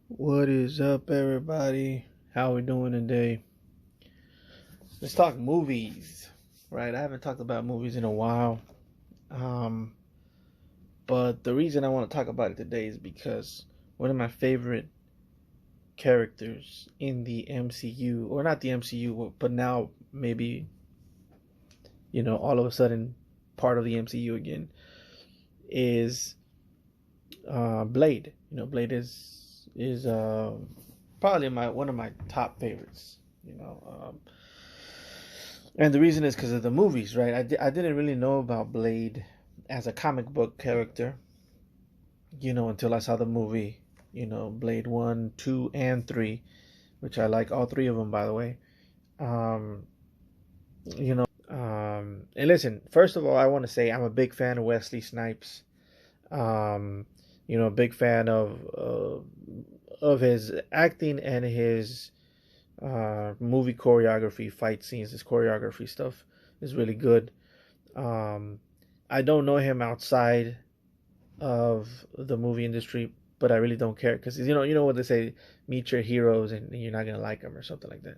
What is up, everybody? How we doing today? Let's talk movies, right? I haven't talked about movies in a while, um, but the reason I want to talk about it today is because one of my favorite characters in the MCU, or not the MCU, but now maybe all of a sudden part of the MCU again, is Blade. Blade is probably my one of my top favorites. And the reason is because of the movies, right? I didn't really know about Blade as a comic book character, until I saw the movie, Blade 1, 2, and 3, which I like all three of them, by the way. Um, and listen, first of all, I want to say I'm a big fan of Wesley Snipes. Um, a big fan of his acting and his movie choreography, fight scenes, his choreography stuff is really good. Um, I don't know him outside of the movie industry, but I really don't care because you know what they say: meet your heroes, and you're not gonna like them or something like that.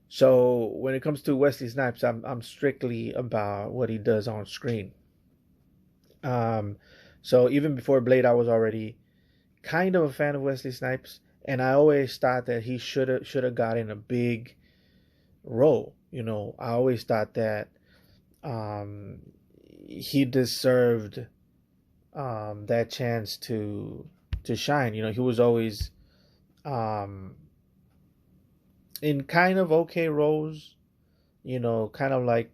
So when it comes to Wesley Snipes, I'm strictly about what he does on screen. Um, so even before Blade, I was already kind of a fan of Wesley Snipes, and I always thought that he should have gotten a big role. I always thought that um, he deserved that chance to shine. He was always um, in kind of okay roles. Kind of like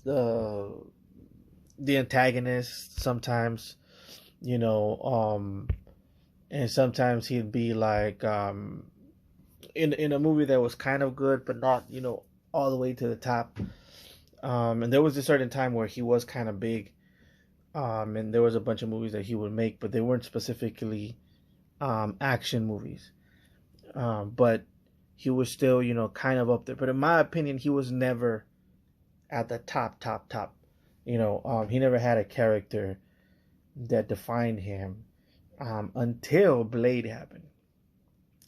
uh, the antagonist sometimes. You know, and sometimes he'd be like in a movie that was kind of good, but not all the way to the top. And there was a certain time where he was kind of big, and there was a bunch of movies that he would make, but they weren't specifically action movies. But he was still, kind of up there. But in my opinion, he was never at the top. He never had a character that defined him until Blade happened.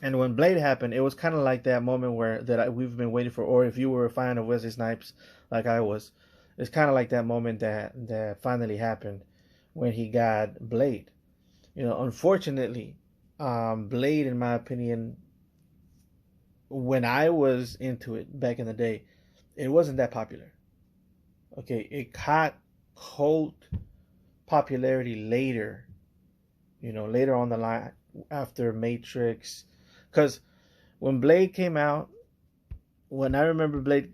And when Blade happened, it was kind of like that moment where we've been waiting for. Or if you were a fan of Wesley Snipes, like I was, it's kind of like that moment that finally happened when he got Blade. Unfortunately, Blade, in my opinion, when I was into it back in the day, it wasn't that popular. Okay, it caught cult popularity later. Later on the line after Matrix, because when Blade came out, when I remember Blade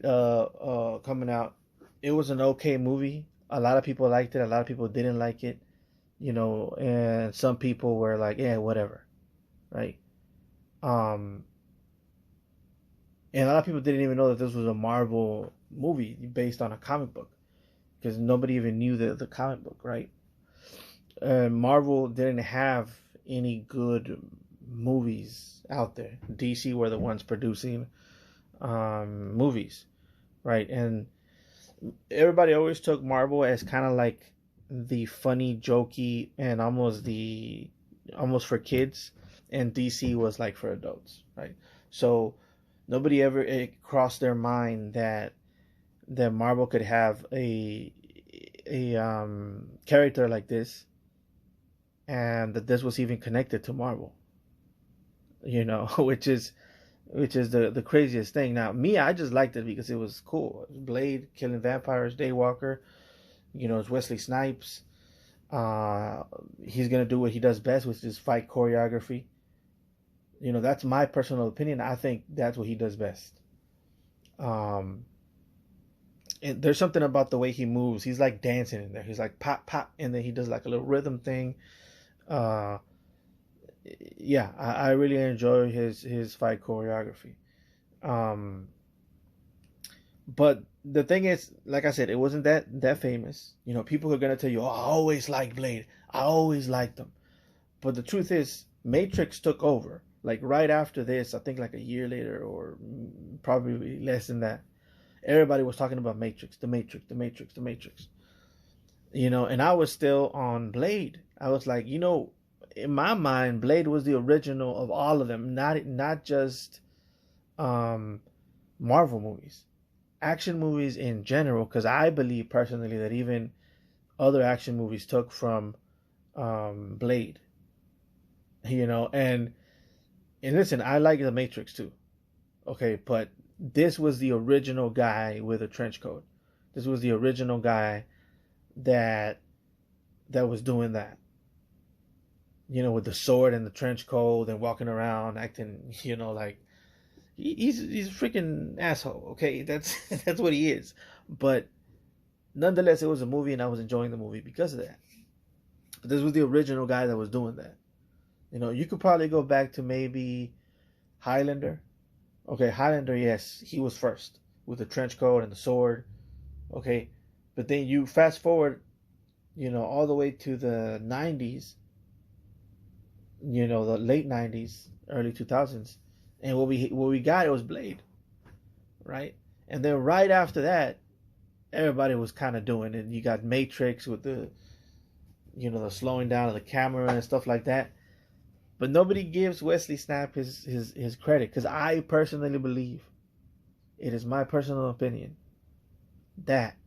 coming out, it was an okay movie. A lot of people liked it. A lot of people didn't like it. And some people were like, yeah, whatever, right? Um, and a lot of people didn't even know that this was a Marvel movie based on a comic book because nobody even knew the comic book, right? Marvel didn't have any good movies out there. DC were the ones producing movies, right? And everybody always took Marvel as kind of like the funny, jokey, and almost for kids, and DC was like for adults, right? So nobody ever it crossed their mind that Marvel could have a character like this, and that this was even connected to Marvel, which is the craziest thing. Now, me, I just liked it because it was cool. It was Blade killing vampires, Daywalker. It's Wesley Snipes. Uh, he's gonna do what he does best, which is fight choreography. That's my personal opinion. I think that's what he does best. Um, and there's something about the way he moves. He's like dancing in there. He's like pop pop, and then he does like a little rhythm thing. Uh, yeah, I really enjoy his fight choreography. Um, but the thing is, like I said, it wasn't that famous. People are gonna tell you, "Oh, I always liked Blade. I always liked them." But the truth is, Matrix took over. Like right after this, I think like a year later, or probably less than that. Everybody was talking about Matrix, the Matrix, the Matrix, the Matrix. And I was still on Blade. I was like, in my mind, Blade was the original of all of them, not just um, Marvel movies, action movies in general. Because I believe personally that even other action movies took from Blade, and listen, I like The Matrix too. Okay, but this was the original guy with a trench coat. This was the original guy that was doing that. With the sword and the trench coat and walking around acting, like he's a freaking asshole. Okay, that's that's what he is. But nonetheless, it was a movie, and I was enjoying the movie because of that. But this was the original guy that was doing that. You could probably go back to maybe Highlander. Okay, Highlander, yes, he was first with the trench coat and the sword. Okay, but then you fast forward, all the way to the 90s, the late 90s, early 2000s, and what we got, it was Blade, right? And then right after that, everybody was kind of doing it. You got Matrix with the slowing down of the camera and stuff like that. But nobody gives Wesley Snipes his credit, because I personally believe, it is my personal opinion, that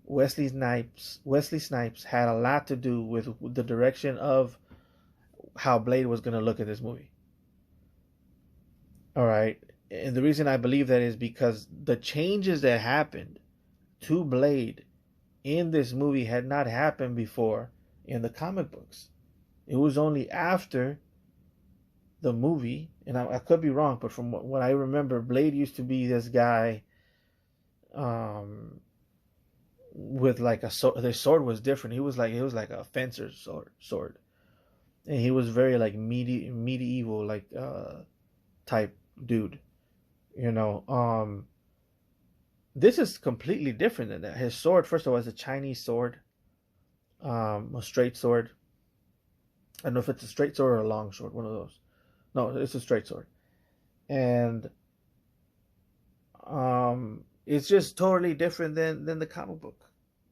Wesley Snipes had a lot to do with the direction of how Blade was going to look at this movie. All right. And the reason I believe that is because the changes that happened to Blade in this movie had not happened before in the comic books. It was only after the movie, and I could be wrong, but from what I remember, Blade used to be this guy with like a sword. The sword was different. He was like a fencer's sword, and he was very like medieval like type dude. This is completely different than that. His sword, first of all, is a Chinese sword, a straight sword. I don't know if it's a straight sword or a long sword, one of those. No, it's a straight sword. And it's just totally different than the comic book.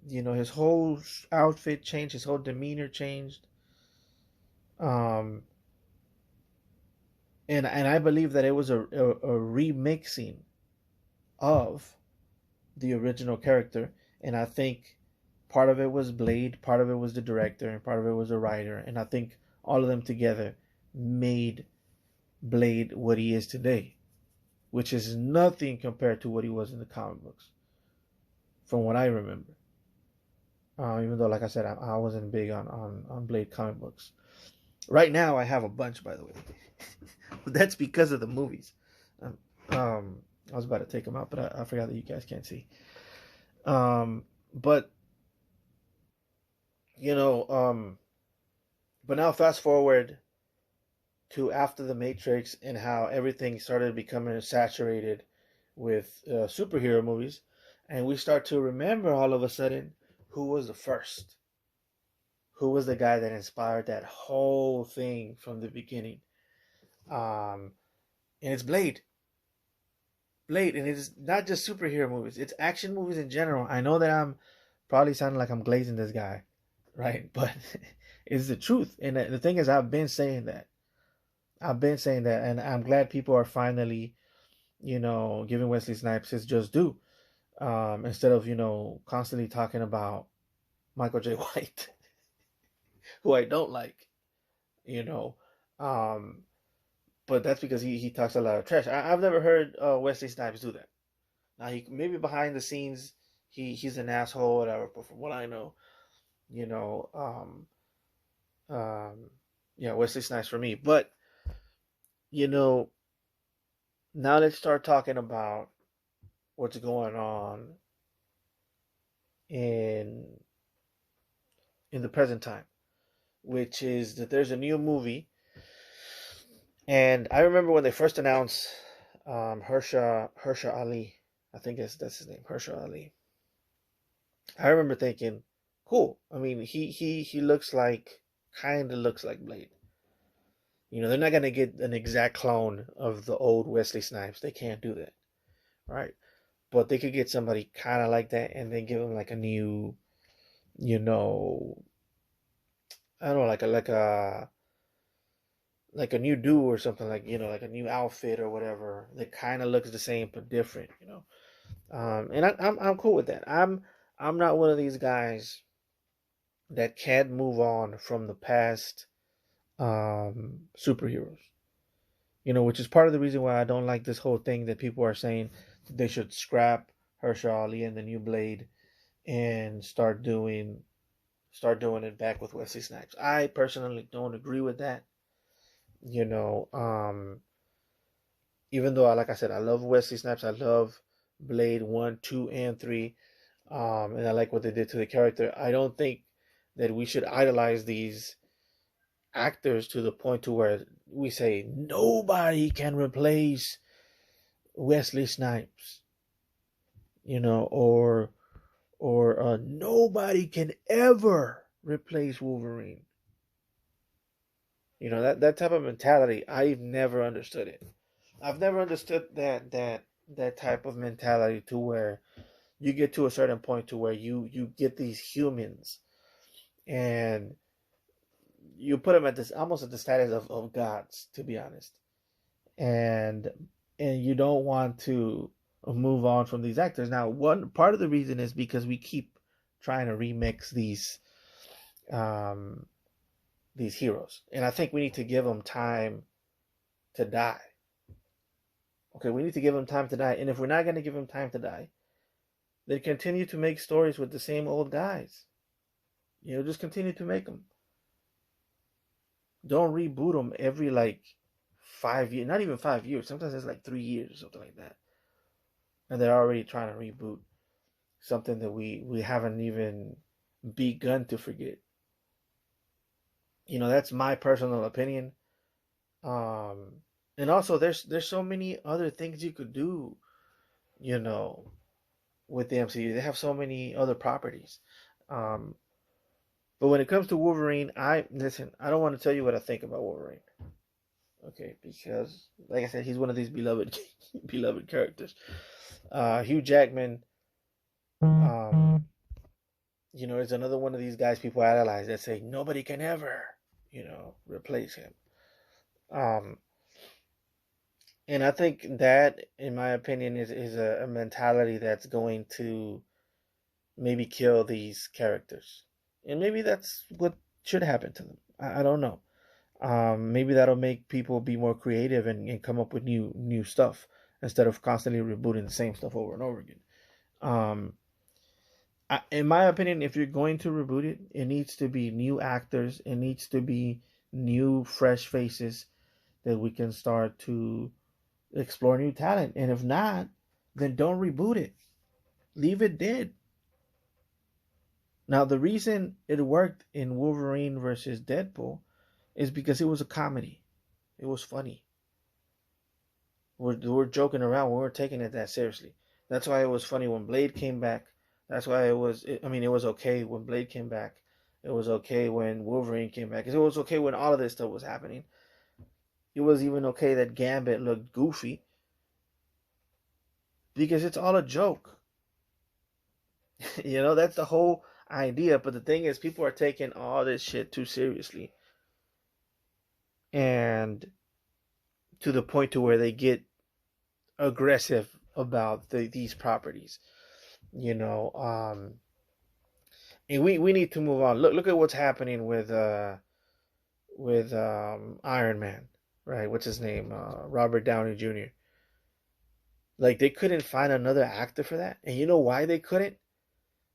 His whole outfit changed, his whole demeanor changed. Um, and I believe that it was a remixing of the original character, and I think part of it was Blade, part of it was the director, and part of it was the writer, and I think all of them together made Blade what he is today, which is nothing compared to what he was in the comic books, from what I remember. Even though, like I said, I wasn't big on Blade comic books. Right now, I have a bunch, by the way. But that's because of the movies. I was about to take them out, but I forgot that you guys can't see. But but now fast forward to after the Matrix and how everything started becoming saturated with superhero movies, and we start to remember all of a sudden who was the first, who was the guy that inspired that whole thing from the beginning. And it's Blade. Blade, and it's not just superhero movies; it's action movies in general. I know that I'm probably sounding like I'm glazing this guy, right? But it's the truth. And the thing is, I've been saying that. And I'm glad people are finally, giving Wesley Snipes his just due, instead of constantly talking about Michael J. White, who I don't like, you know. Um, but that's because he talks a lot of trash. I've never heard Wesley Snipes do that. Now he maybe behind the scenes he's an asshole or whatever, but from what I know, you know, yeah, Wesley Snipes for me. But you know, now let's start talking about what's going on in the present time, which is that there's a new movie. And I remember when they first announced Hersha Ali, I think that's his name, Hersha Ali. I remember thinking, cool. I mean, he looks like, kind of looks like Blade. They're not gonna get an exact clone of the old Wesley Snipes. They can't do that, right? But they could get somebody kind of like that, and then give him like a new, you know, I don't know, like a new do or something, like, like a new outfit or whatever that kind of looks the same but different, and I'm cool with that. I'm not one of these guys that can't move on from the past superheroes. Which is part of the reason why I don't like this whole thing that people are saying they should scrap Herschel Ali and the new Blade and start doing it back with Wesley Snipes. I personally don't agree with that. You know, even though like I said, I love Wesley Snipes, I love Blade 1, 2, and 3, and I like what they did to the character. I don't think that we should idolize these actors to the point to where we say nobody can replace Wesley Snipes, or nobody can ever replace Wolverine. That type of mentality. I've never understood it. I've never understood that type of mentality to where you get to a certain point to where you get these humans and you put them at this almost at the status of gods, to be honest, and you don't want to move on from these actors. Now, one part of the reason is because we keep trying to remix um, these heroes, and I think we need to give them time to die. Okay, we need to give them time to die, and if we're not going to give them time to die, then continue to make stories with the same old guys. Just continue to make them. Don't reboot them every like 5 years, not even 5 years. Sometimes it's like 3 years or something like that, and they're already trying to reboot something that we haven't even begun to forget. That's my personal opinion. Um, and also there's so many other things you could do, you know, with the MCU. They have so many other properties. Um, but when it comes to Wolverine, I don't want to tell you what I think about Wolverine. Okay, because like I said, he's one of these beloved beloved characters. Hugh Jackman, um, is another one of these guys people idolize that say nobody can ever, replace him. Um, and I think that, in my opinion, is a mentality that's going to maybe kill these characters, and maybe that's what should happen to them. I don't know. Maybe that'll make people be more creative and come up with new stuff instead of constantly rebooting the same stuff over and over again. Um, in my opinion, if you're going to reboot it, it needs to be new actors. It needs to be new, fresh faces that we can start to explore new talent. And if not, then don't reboot it. Leave it dead. Now, the reason it worked in Wolverine versus Deadpool is because it was a comedy. It was funny. We're joking around. We weren't taking it that seriously. That's why it was funny when Blade came back. That's why it was okay when Blade came back. It was okay when Wolverine came back. It was okay when all of this stuff was happening. It was even okay that Gambit looked goofy because it's all a joke. That's the whole idea. But the thing is, people are taking all this shit too seriously, and to the point to where they get aggressive about these properties. You know, and we need to move on. Look at what's happening with Iron Man, right? What's his name? Robert Downey Jr. Like they couldn't find another actor for that, and you know why they couldn't?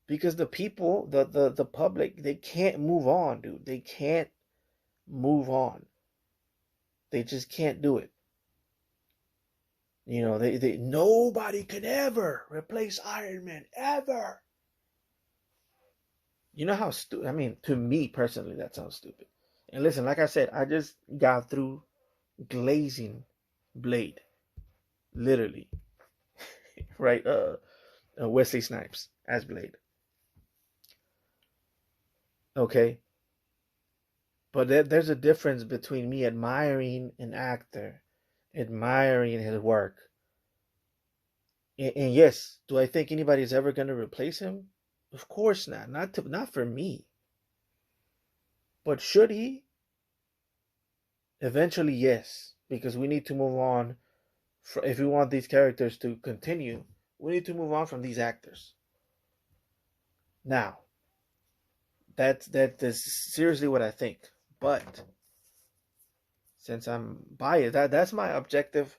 Because the people, the public, they can't move on, dude. They can't move on. They just can't do it. They nobody could ever replace Iron Man ever. You know how stupid? I mean, to me personally, that sounds stupid. And listen, like I said, I just got through glazing Blade, literally, right? Wesley Snipes as Blade. Okay, but there's a difference between me admiring an actor, admiring his work, and yes, do I think anybody's ever going to replace him? Of course not. Not for me. But should he? Eventually, yes, because we need to move on. If we want these characters to continue, we need to move on from these actors. Now, that is seriously what I think. But since I'm biased, that's my objective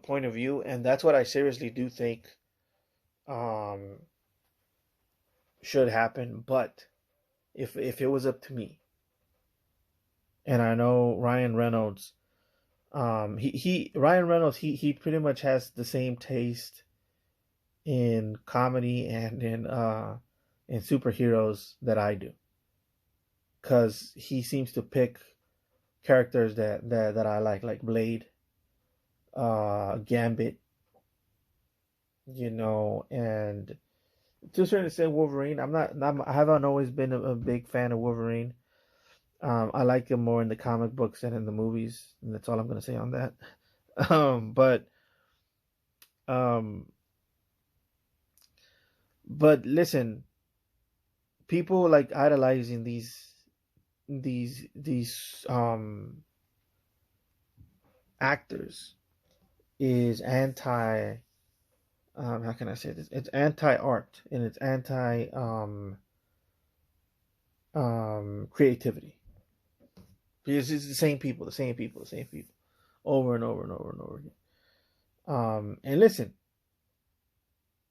point of view, and that's what I seriously do think um, should happen. But if it was up to me, and I know Ryan Reynolds, he Ryan Reynolds, he pretty much has the same taste in comedy and in superheroes that I do, because he seems to pick characters that I like Blade, Gambit, and to a certain extent Wolverine. I haven't always been a big fan of Wolverine. I like him more in the comic books than in the movies, and that's all I'm gonna say on that. But um, but listen, people like idolizing these actors is anti, how can I say this? It's anti art, and it's anti creativity, because it's the same people, over and over and over and over again. And listen,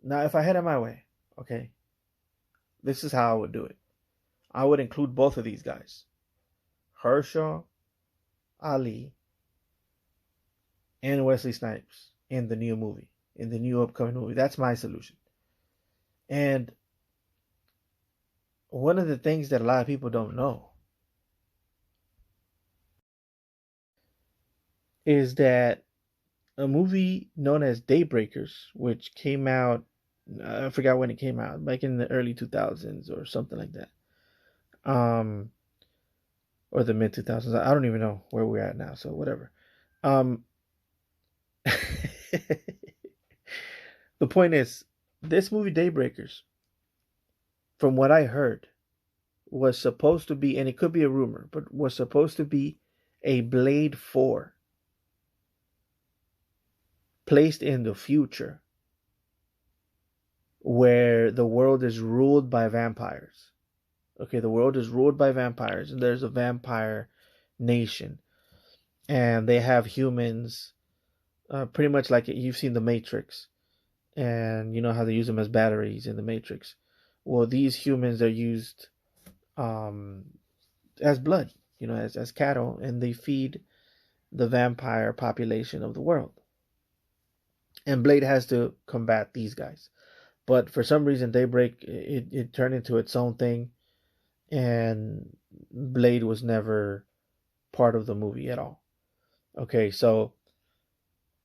now if I had it my way, okay, this is how I would do it. I would include both of these guys, Hershaw, Ali, and Wesley Snipes, in the new upcoming movie. That's my solution. And one of the things that a lot of people don't know is that a movie known as Daybreakers, which came out, I forgot when it came out, like in the early 2000s or something like that, or the mid 2000s. I don't even know where we're at now, so whatever. The point is, this movie Daybreakers, from what I heard, was supposed to be, and it could be a rumor, but was supposed to be a Blade 4 placed in the future, where the world is ruled by vampires. Okay, the world is ruled by vampires, and there's a vampire nation, and they have humans, pretty much like you've seen the Matrix, and you know how they use them as batteries in the Matrix. Well, these humans are used as blood, as cattle, and they feed the vampire population of the world. And Blade has to combat these guys. But for some reason, Daybreak, it turned into its own thing, and Blade was never part of the movie at all. Okay, so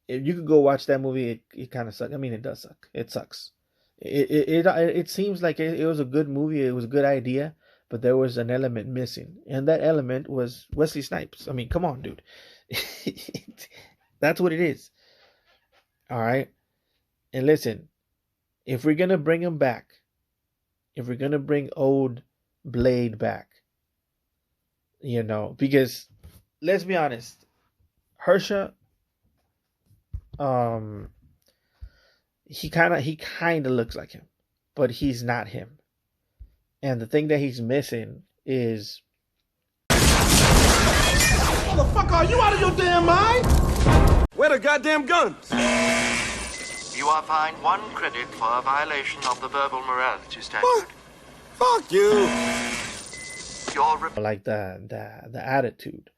if you could go watch that movie, it kind of sucks. I mean, it does suck. It sucks. It seems like it was a good movie. It was a good idea, but there was an element missing, and that element was Wesley Snipes. I mean, come on, dude. That's what it is. All right. And listen, if we're gonna bring him back, if we're gonna bring old Blade back, because let's be honest, Hersha, he kind of looks like him, but he's not him. And the thing that he's missing is, motherfucker, are you out of your damn mind? Where the goddamn guns? You are fined 1 credit for a violation of the verbal morality statute. What? Fuck you. like the attitude.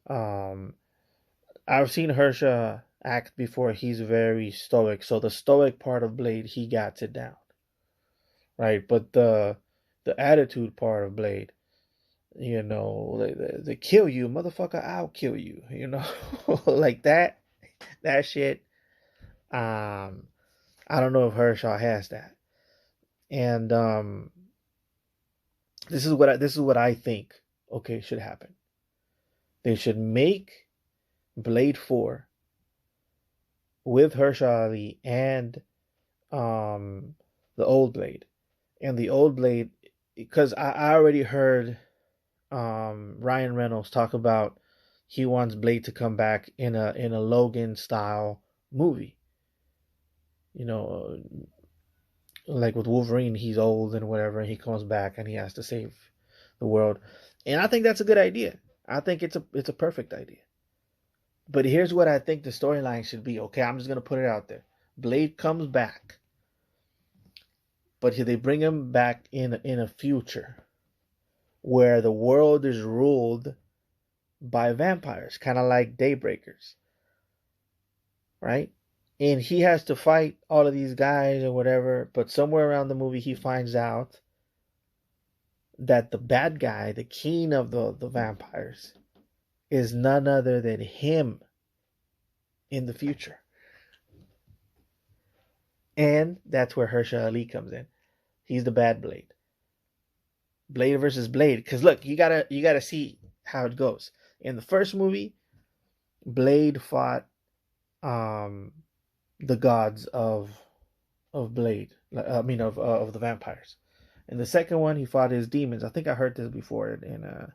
I've seen Hersha act before. He's very stoic, so the stoic part of Blade, he got it down, right? But the attitude part of Blade, they kill you, motherfucker, I'll kill you, like that shit. I don't know if Hershaw has that, and this is what I think. Okay, should happen. They should make Blade 4 with Hershaw Ali and the old Blade, and the old Blade, because I already heard Ryan Reynolds talk about he wants Blade to come back in a Logan style movie. You know, like with Wolverine, he's old and whatever, and he comes back and he has to save the world. And I think that's a good idea. I think it's a perfect idea. But here's what I think the storyline should be. Okay, I'm just gonna put it out there. Blade comes back, but they bring him back in a future where the world is ruled by vampires, kind of like Daybreakers, right? And he has to fight all of these guys or whatever, but somewhere around the movie he finds out that the bad guy, the king of the vampires, is none other than him in the future. And that's where Herschel Ali comes in. He's the bad Blade. Blade versus Blade. Because look, you gotta see how it goes. In the first movie, Blade fought the gods of Blade. I mean of the vampires. In the second one, he fought his demons. I think I heard this before in a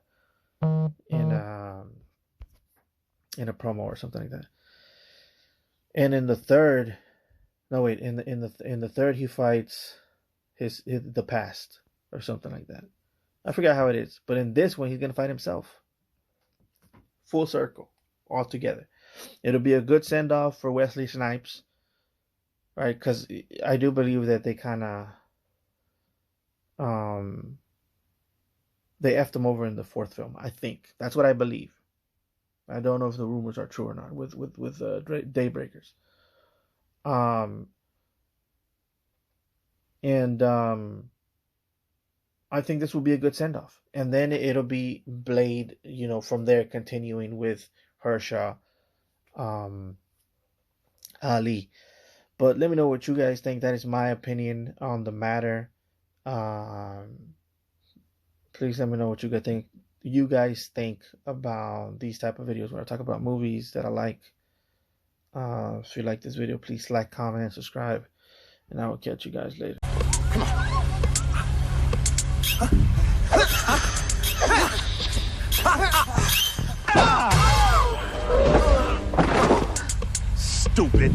promo or something like that. And in the third, no wait, in the third he fights the past or something like that. I forgot how it is, but in this one he's gonna fight himself. Full circle, all together. It'll be a good send off for Wesley Snipes, right? Because I do believe that they kind of they effed him over in the fourth film. I think that's what I believe. I don't know if the rumors are true or not with Daybreakers. I think this will be a good send off, and then it'll be Blade, you know, from there continuing with Herschel, Ali. But let me know what you guys think. That is my opinion on the matter. Please let me know what you guys think about these type of videos where I talk about movies that I like. If you like this video, please like, comment, and subscribe, and I will catch you guys later. Come on. Stupid.